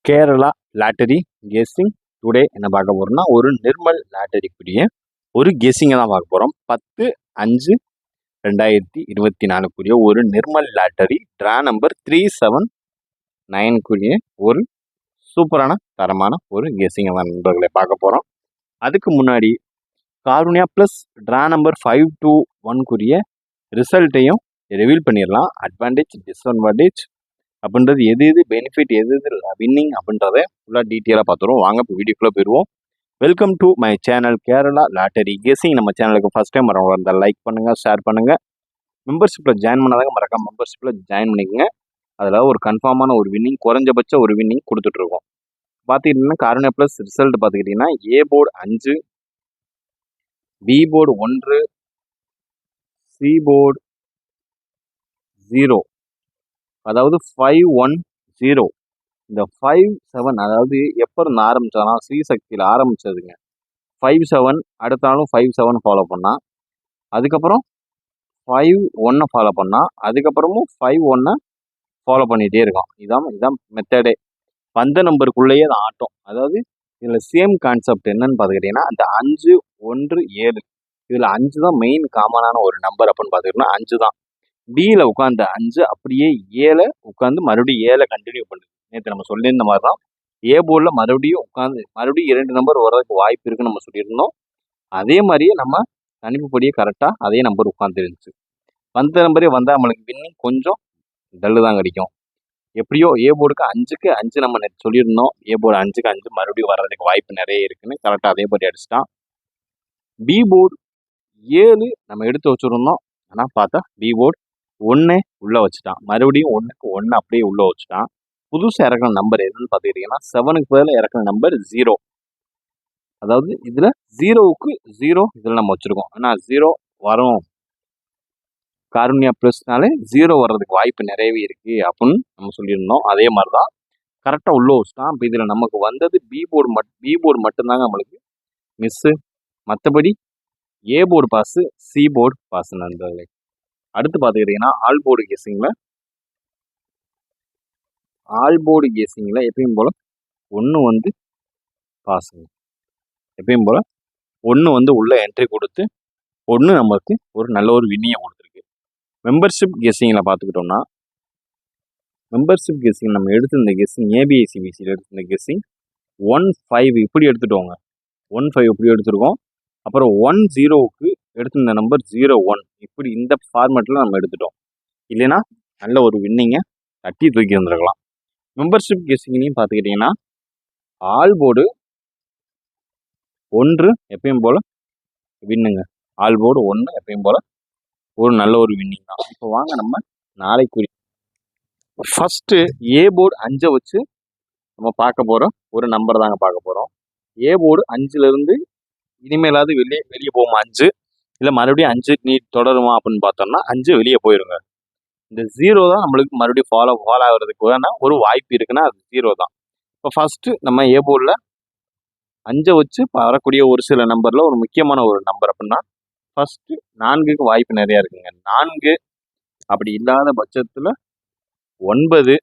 Kerala lottery guessing today என்ன பார்க்க போகிறோம்னா ஒரு நிர்மல் லாட்டரிக்குரிய ஒரு கெஸ்ஸிங்கை தான் பார்க்க போகிறோம். 10/5/2024 ஒரு நிர்மல் லாட்டரி ட்ரா நம்பர் 379 ஒரு சூப்பரான தரமான ஒரு கெஸ்ஸிங்கை தான் நண்பர்களை பார்க்க போகிறோம். அதுக்கு முன்னாடி காருண்யா ப்ளஸ் ட்ரா நம்பர் 521 ரிசல்ட்டையும் ரிவீல் பண்ணிடலாம். அட்வான்டேஜ் டிஸ்அட்வான்டேஜ் அப்படின்றது எது பெனிஃபிட் எது வின்னிங் அப்படின்றத ஃபுல்லாக டீட்டெயிலாக பார்த்துருவோம். வாங்க இப்போ வீடியோக்குள்ளே போயிடுவோம். Welcome to my channel Kerala lottery guessing. நம்ம சேனலுக்கு ஃபஸ்ட் டைம் வரவங்க இருந்தால் லைக் பண்ணுங்கள், ஷேர் பண்ணுங்கள். மெம்பர்ஷிப்பில் ஜாயின் பண்ணாதாங்க மறக்காம மெம்பர்ஷிப்பில் ஜாயின் பண்ணிக்கோங்க. அதில் ஒரு கன்ஃபார்மான ஒரு வின்னிங், குறைஞ்சபட்ச ஒரு வின்னிங் கொடுத்துட்ருக்கோம். பார்த்துக்கிட்டிங்கன்னா காருண்யா ப்ளஸ் ரிசல்ட் பார்த்துக்கிட்டிங்கன்னா A board 5, B board 1, C board 0, அதாவது 510. இந்த 57 அதாவது எப்போ இருந்து ஆரம்பிச்சாலும் ஸ்ரீசக்தியில் ஆரம்பிச்சதுங்க. 57 அடுத்த நாளும் 57 ஃபாலோ பண்ணால், அதுக்கப்புறம் 51 ஃபாலோ பண்ணால், அதுக்கப்புறமும் 51 ஃபாலோ பண்ணிகிட்டே இருக்கோம். இதான் மெத்தடே. வந்த நம்பருக்குள்ளேயே அது ஆட்டம். அதாவது இதில் சேம் கான்செப்ட் என்னன்னு பார்த்துக்கிட்டிங்கன்னா, அந்த 5, 1, 7 இதில் 5 தான் மெயின் காமனான ஒரு நம்பர் அப்படின்னு பார்த்துக்கிட்டோம்னா 5 தான். பியில் உட்காந்து 5 அப்படியே 7 உட்காந்து மறுபடியும் 7 கண்டினியூ பண்ணுது. நேற்று நம்ம சொல்லியிருந்த மாதிரி தான் ஏ போர்டில் மறுபடியும் 2 நம்பர் வர்றதுக்கு வாய்ப்பு இருக்குன்னு நம்ம சொல்லியிருந்தோம். அதே மாதிரியே நம்ம கணிப்புப்படியே கரெக்டாக அதே நம்பர் உட்காந்துருந்துச்சு. வந்த நம்பரே வந்தால் நம்மளுக்கு வின்னிங் கொஞ்சம் டல்லு தான் கிடைக்கும். எப்படியோ ஏ போர்டுக்கு 5க்கு 5 நம்ம நேற்று சொல்லியிருந்தோம். ஏ போர்டு 5க்கு 5 மறுபடியும் வர்றதுக்கு வாய்ப்பு நிறைய இருக்குன்னு கரெக்டாக அதே மாதிரி அடிச்சிட்டான். பி போர்டு 7 நம்ம எடுத்து வச்சுருந்தோம். ஆனால் பார்த்தா பி போர்டு 1 உள்ளே வச்சுட்டான். மறுபடியும் 1க்கு 1 அப்படியே உள்ளே வச்சுட்டான். புதுசாக இறக்குற நம்பர் எதுன்னு பார்த்துக்கிட்டிங்கன்னா 7க்கு பதில் இறக்குற நம்பர் 0. அதாவது இதில் 0க்கு 0 இதில் நம்ம வச்சுருக்கோம். ஆனால் 0 வரும், காருண்யா ப்ளஸ்னாலே 0 வர்றதுக்கு வாய்ப்பு நிறையவே இருக்குது அப்படின்னு நம்ம சொல்லியிருந்தோம். அதே மாதிரி தான் கரெக்டாக உள்ளே வச்சுட்டான். இப்போ இதில் நமக்கு வந்தது பி போர்டு மட்டும்தாங்க நம்மளுக்கு மிஸ்ஸு. மற்றபடி A board pass, C board pass நண்பர்களே. அடுத்து பார்த்துக்கிட்டிங்கன்னா ஆல் போர்டு கேஸிங்கில் எப்பயும் போல் 1 வந்து பாஸுங்க. எப்பயும் போல் 1 வந்து உள்ளே என்ட்ரி கொடுத்து 1 நமக்கு ஒரு நல்ல ஒரு வின்னியை கொடுத்துருக்கு. மெம்பர்ஷிப் கெஸ்ஸிங்கில் பார்த்துக்கிட்டோம்னா, மெம்பர்ஷிப் கெஸ்ஸிங் நம்ம எடுத்திருந்த கெஸ்ஸிங் ஏபிஐசிபிசியில் எடுத்திருந்த கெஸ்ஸிங் 15 இப்படி எடுத்துட்டோங்க. 15 இப்படி எடுத்துருக்கோம். அப்புறம் 10க்கு எடுத்திருந்த நம்பர் 01 இப்படி இந்த ஃபார்மேட்டில் நம்ம எடுத்துட்டோம். இல்லைன்னா நல்ல ஒரு வின்னிங்கை தட்டி தூக்கி வந்துருக்கலாம். மெம்பர்ஷிப் கெஸ்ஸிங்லையும் பார்த்துக்கிட்டிங்கன்னா ஆல் போர்டு 1 எப்பயும் போல் வின்னுங்க. ஆல் போர்டு 1 எப்பயும் போல் ஒரு நல்ல ஒரு வின்னிங் தான். இப்போ வாங்க நம்ம நாளைக்குரிய ஃபஸ்ட்டு ஏ போர்டு 5 வச்சு நம்ம பார்க்க போகிறோம் ஒரு நம்பர் தாங்க பார்க்க போகிறோம். ஏ போர்டு 5லேருந்து இனிமேலாவது வெளியே போகுமா 5, இல்லை மறுபடியும் 5 நீ தொடருமா அப்படின்னு பார்த்தோம்னா 5 வெளியே போயிருங்க. இந்த 0 தான் நம்மளுக்கு மறுபடியும் ஃபாலோ ஆகிறதுக்கு ஒரு வாய்ப்பு இருக்குன்னா அது 0 தான். இப்போ ஃபஸ்ட்டு நம்ம ஏ போர்டில் 5 வச்சு வரக்கூடிய ஒரு சில நம்பரில் ஒரு முக்கியமான ஒரு நம்பர் அப்படின்னா ஃபஸ்ட்டு 4க்கு வாய்ப்பு நிறையா இருக்குங்க. 4 அப்படி இல்லாத பட்சத்தில் 9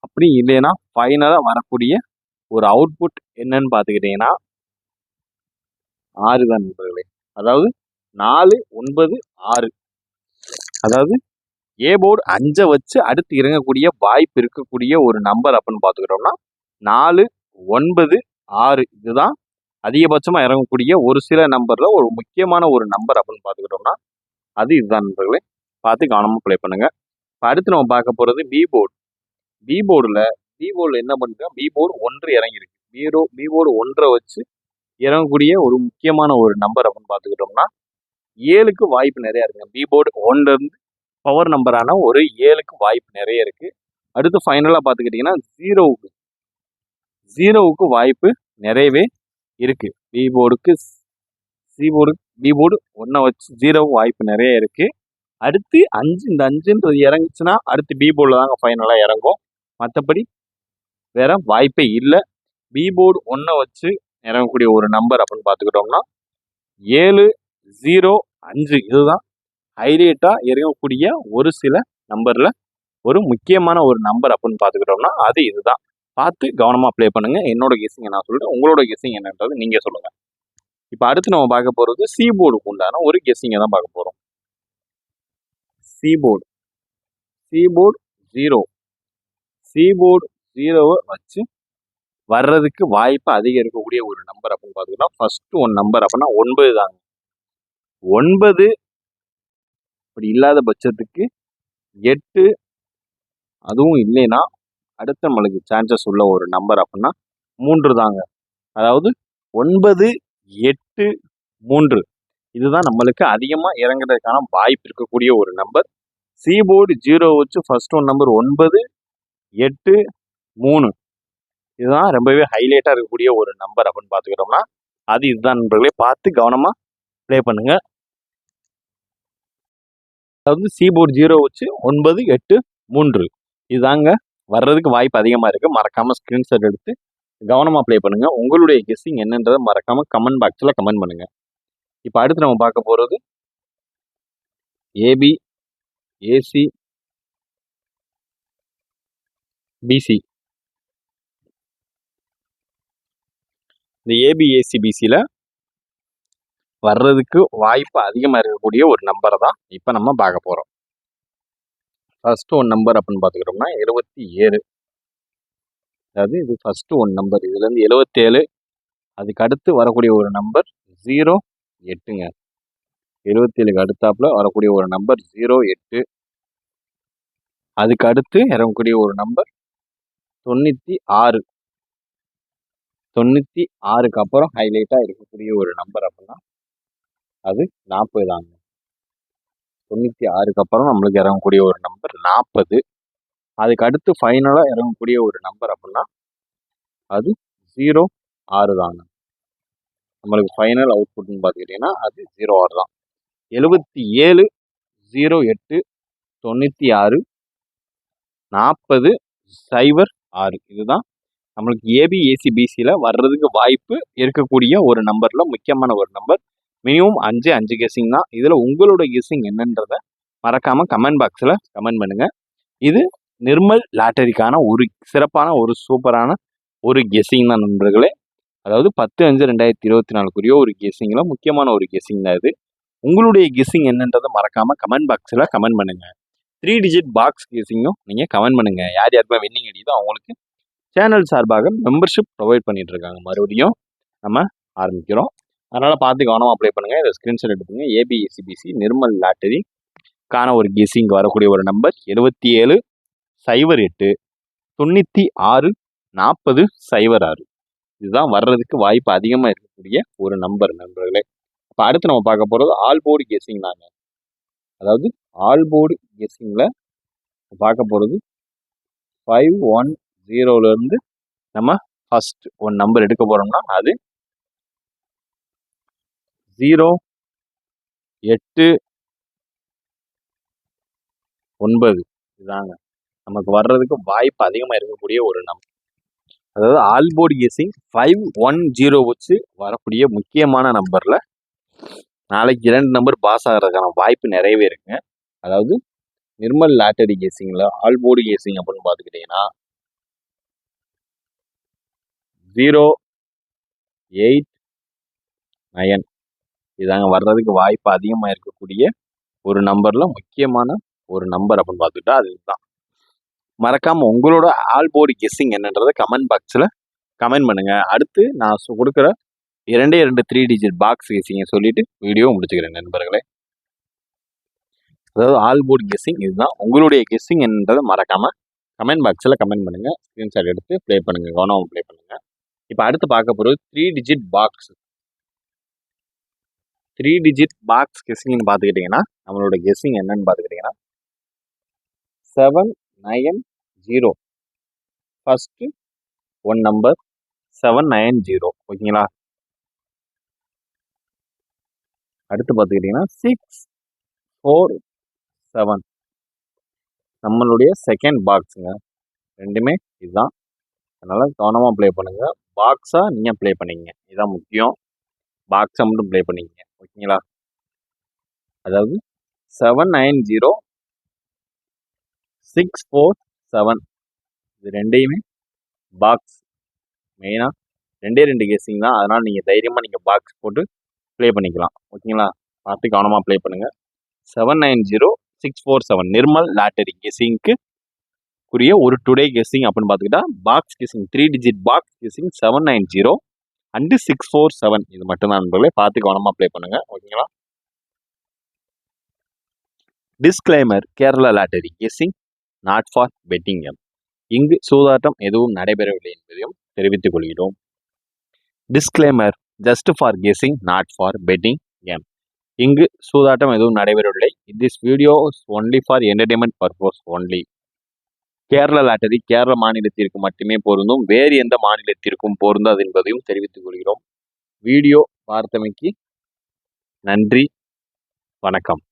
அப்படி இல்லைன்னா ஃபைனலாக வரக்கூடிய ஒரு அவுட்புட் என்னன்னு பார்த்துக்கிட்டிங்கன்னா 6 தான் நண்பர்களே. அதாவது 4, 9, 6. அதாவது ஏ போர்டு 5 வச்சு அடுத்து இறங்கக்கூடிய வாய்ப்பு இருக்கக்கூடிய ஒரு நம்பர் அப்படின்னு பார்த்துக்கிட்டோம்னா 4, 9, 6 இதுதான் அதிகபட்சமாக இறங்கக்கூடிய ஒரு சில நம்பரில் ஒரு முக்கியமான ஒரு நம்பர் அப்படின்னு பார்த்துக்கிட்டோம்னா அது இதுதான் நண்பர்களே. பார்த்து கவனமாக ப்ளே பண்ணுங்கள். இப்போ அடுத்து நம்ம பார்க்க போகிறது பி போர்டு. பி போர்டில் என்ன பண்ணுறோம், பி போர்டு 1 இறங்கியிருக்கு. பி போர்டு 1 வச்சு இறங்கக்கூடிய ஒரு முக்கியமான ஒரு நம்பர் அப்படின்னு பார்த்துக்கிட்டோம்னா 7க்கு வாய்ப்பு நிறையா இருக்குங்க. பி போர்டு 1லேருந்து பவர் நம்பரான ஒரு 7க்கு வாய்ப்பு நிறைய இருக்குது. அடுத்து ஃபைனலாக பார்த்துக்கிட்டிங்கன்னா 0க்கு வாய்ப்பு நிறையவே இருக்குது. பி போர்டுக்கு பி போர்டு 1 வச்சு 0 வாய்ப்பு நிறைய இருக்குது. அடுத்து 5 இந்த 5ன்றது இறங்குச்சுன்னா அடுத்து பி போர்டில் தாங்க ஃபைனலாக இறங்கும். மற்றபடி வேறு வாய்ப்பே இல்லை. பி போர்டு 1 வச்சு இறங்கக்கூடிய ஒரு நம்பர் அப்படின்னு பார்த்துக்கிட்டோம்னா 7, 0, 5 இதுதான் ஹைலைட்டாக இறங்கக்கூடிய ஒரு சில நம்பரில் ஒரு முக்கியமான ஒரு நம்பர் அப்படின்னு பார்த்துக்கிட்டோம்னா அது இதுதான். பார்த்து கவனமாக ப்ளே பண்ணுங்கள். என்னோட கெஸ்ஸிங்கை நான் சொல்லிட்டு உங்களோட கெஸ்ஸிங் என்னன்றது நீங்கள் சொல்லுங்கள். இப்போ அடுத்து நம்ம பார்க்க போகிறது சி போர்டுக்கு உண்டான ஒரு கெஸ்ஸிங்கை தான் பார்க்க போகிறோம். சி போர்டு 0 சி போர்டு 0வை வச்சு வர்றதுக்கு வாய்ப்பு அதிகம் இருக்கக்கூடிய ஒரு நம்பர் அப்படின்னு பார்த்தீங்கன்னா ஃபர்ஸ்ட் ஒன் நம்பர் அப்படின்னா 9 தாங்க. 9 இப்படி இல்லாத பட்சத்துக்கு 8, அதுவும் இல்லைன்னா அடுத்த நம்மளுக்கு சான்சஸ் உள்ள ஒரு நம்பர் அப்படின்னா 3 தாங்க. அதாவது 9, 8, 3 இதுதான் நம்மளுக்கு அதிகமாக இறங்குறதுக்கான வாய்ப்பு இருக்கக்கூடிய ஒரு நம்பர். சி போர்டு 0 வச்சு ஃபர்ஸ்ட் ஒன் நம்பர் 9, 8, 3 இதுதான் ரொம்பவே ஹைலைட்டாக இருக்கக்கூடிய ஒரு நம்பர் அப்படின்னு பார்த்துக்கிட்டோம்னா அது இதுதான் நண்பர்களே. பார்த்து கவனமாக ப்ளே பண்ணுங்க. அதாவது சி போர்டு 0 வச்சு 9, 8, 3 இதுதாங்க வர்றதுக்கு வாய்ப்பு அதிகமாக இருக்குது. மறக்காமல் ஸ்க்ரீன்ஷாட் எடுத்து கவனமாக ப்ளே பண்ணுங்கள். உங்களுடைய கெஸ்ஸிங் என்னன்றதை மறக்காமல் கமெண்ட் பாக்ஸில் கமெண்ட் பண்ணுங்கள். இப்போ அடுத்து நம்ம பார்க்க போகிறது ஏபி, ஏசி, பிசி. இந்த ஏபி, ஏசி, பிசியில் வர்றதுக்கு வாய்ப்பு அதிகமாக இருக்கக்கூடிய ஒரு நம்பரை தான் இப்போ நம்ம பார்க்க போகிறோம். ஃபர்ஸ்ட் ஒன் நம்பர் அப்படின்னு பார்த்துக்கிட்டோம்னா 27. அதாவது இது ஃபர்ஸ்ட் ஒன் நம்பர். இதுலேருந்து 77. அதுக்கு அடுத்து வரக்கூடிய ஒரு நம்பர் 08ங்க. 77க்கு அடுத்தாப்புல வரக்கூடிய ஒரு நம்பர் 08. அதுக்கு அடுத்து இறங்கக்கூடிய ஒரு நம்பர் 96. 96க்கு அப்புறம் ஹைலைட்டாக இருக்கக்கூடிய ஒரு நம்பர் அப்படின்னா அது 40 தாங்க. 96க்கு அப்புறம் நம்மளுக்கு இறங்கக்கூடிய ஒரு நம்பர் 40. அதுக்கு அடுத்து ஃபைனலாக இறங்கக்கூடிய ஒரு நம்பர் அப்படின்னா அது 06 தாங்க. நம்மளுக்கு ஃபைனல் அவுட்புட்னு பார்த்துக்கிட்டிங்கன்னா அது 06 தான். 77, 08, 96, 40, 06 இதுதான் நம்மளுக்கு ஏபி, ஏசி, பிசியில் வர்றதுக்கு வாய்ப்பு இருக்கக்கூடிய ஒரு நம்பரில் முக்கியமான ஒரு நம்பர். மினிமம் 5 கெஸ்ஸிங் தான். இதில் உங்களோட கெஸ்ஸிங் என்னன்றதை மறக்காமல் கமெண்ட் பாக்ஸில் கமெண்ட் பண்ணுங்கள். இது நிர்மல் லாட்டரிக்கான ஒரு சிறப்பான ஒரு சூப்பரான ஒரு கெஸ்ஸிங் தான் நண்பர்களே. அதாவது 10/5/2024 ஒரு கெஸ்ஸிங்கில் முக்கியமான ஒரு கெஸ்ஸிங் தான் இது. உங்களுடைய கெஸ்ஸிங் என்னன்றதை மறக்காமல் கமெண்ட் பாக்ஸில் கமெண்ட் பண்ணுங்கள். 3 டிஜிட் பாக்ஸ் கெஸ்ஸிங்கும் நீங்கள் கமெண்ட் பண்ணுங்கள். யார் யாருக்குமே வின்னிங் அடிக்குதோ அவங்களுக்கு சேனல் சார்பாக மெம்பர்ஷிப் ப்ரொவைட் பண்ணிட்டு இருக்காங்க. மறுபடியும் நம்ம ஆரம்பிக்கிறோம். அதனால் பார்த்து கவனமாக அப்ளை பண்ணுங்கள். இதை ஸ்க்ரீன்ஷாட் எடுத்துங்க. ஏபிஎஸ்சிபிசி நிர்மல் லாட்டரிக்கான ஒரு கெஸ்ஸிங் வரக்கூடிய ஒரு நம்பர் 77, 08, 96, 40, 06 இதுதான் வர்றதுக்கு வாய்ப்பு அதிகமாக இருக்கக்கூடிய ஒரு நம்பர் நண்பர்களே. இப்போ அடுத்து நம்ம பார்க்க போகிறது ஆல் போர்டு கெஸ்ஸிங் தாங்க. அதாவது ஆல் போர்டு கெஸ்ஸிங்கில் பார்க்க போகிறது 510லேருந்து நம்ம ஃபர்ஸ்ட் ஒன் நம்பர் எடுக்க போகிறோம்னா அது 0, 8, 9 இதுதாங்க நமக்கு வர்றதுக்கு வாய்ப்பு அதிகமாக இருக்கக்கூடிய ஒரு நம்பர். அதாவது ஆல் போர்டு கெஸ்ஸிங் 510 வச்சு வரக்கூடிய முக்கியமான நம்பரில் நாளைக்கு 2 நம்பர் பாஸ் ஆகிறதுக்கான வாய்ப்பு நிறையவே இருக்குங்க. அதாவது நிர்மல் லாட்டரி கெஸ்ஸிங்கில் ஆல் போர்டு கெஸ்ஸிங் அப்படின்னு பார்த்துக்கிட்டிங்கன்னா 0, 8, 9 இதாங்க வர்றதுக்கு வாய்ப்பு அதிகமாக இருக்கக்கூடிய ஒரு நம்பரில் முக்கியமான ஒரு நம்பர் அப்படின்னு பார்த்துக்கிட்டா அதுதான். மறக்காமல் உங்களோட ஆல் போர்டு கெஸ்ஸிங் என்னன்றதை கமெண்ட் பாக்ஸில் கமெண்ட் பண்ணுங்கள். அடுத்து நான் கொடுக்குற 2 3 டிஜிட் பாக்ஸ் கெஸ்ஸிங்கை சொல்லிட்டு வீடியோ முடிச்சுக்கிறேன் நண்பர்களே. அதாவது ஆல் போர்டு கெஸ்ஸிங் இதுதான். உங்களுடைய கெஸ்ஸிங் என்னன்றதை மறக்காமல் கமெண்ட் பாக்ஸில் கமெண்ட் பண்ணுங்கள். ஸ்க்ரீன்ஷாட் எடுத்து ப்ளே பண்ணுங்கள். கவனமாக ப்ளே பண்ணுங்கள். இப்போ அடுத்து பார்க்க போகிறது 3 டிஜிட் பாக்ஸ். 3 டிஜிட் பாக்ஸ் கெஸ்ஸிங்னு பார்த்துக்கிட்டிங்கன்னா நம்மளோட கெஸ்ஸிங் என்னன்னு பார்த்துக்கிட்டிங்கன்னா 790 ஃபர்ஸ்ட் ஒன் நம்பர் 790 ஓகேங்களா. அடுத்து பார்த்துக்கிட்டிங்கன்னா 647 நம்மளுடைய செகண்ட் பாக்ஸுங்க. ரெண்டுமே இதுதான். அதனால் கவனமாக ப்ளே பண்ணுங்கள். பாக்ஸாக நீங்கள் ப்ளே பண்ணிக்கங்க. இதுதான் முக்கியம். பாக்ஸை மட்டும் ப்ளே பண்ணிக்கங்க ஓகேங்களா. அதாவது 790, 647 இது ரெண்டையுமே பாக்ஸ் மெயினாக 2 கெஸ்ஸிங் தான். அதனால் நீங்கள் தைரியமாக நீங்கள் பாக்ஸ் போட்டு ப்ளே பண்ணிக்கலாம். ஓகேங்களா? பார்த்து கவனமாக ப்ளே பண்ணுங்கள். 790647 நிர்மல் லாட்டரி கெஸ்ஸிங்க்கு உரிய ஒரு டுடே கெஸ்ஸிங் அப்படின்னு பார்த்துக்கிட்டா box guessing 3 digit box guessing 790 and 647 இது மட்டும்தான் நண்பர்களே. பார்த்து கவனமாக ப்ளே பண்ணுங்கள். ஓகேங்களா? Disclaimer Kerala lottery guessing not for betting game. இங்கு சூதாட்டம் எதுவும் நடைபெறவில்லை என்பதையும் தெரிவித்துக் கொள்கிறோம். Disclaimer just for guessing not for betting game. இங்கு சூதாட்டம் எதுவும் நடைபெறவில்லை. This video only for entertainment purpose only. Kerala lottery Kerala மாநிலத்திற்கு மட்டுமே பொருந்தும், வேறு எந்த மாநிலத்திற்கும் பொருந்தாது என்பதையும் தெரிவித்துக் கொள்கிறோம். வீடியோ பார்த்தமைக்கு நன்றி, வணக்கம்.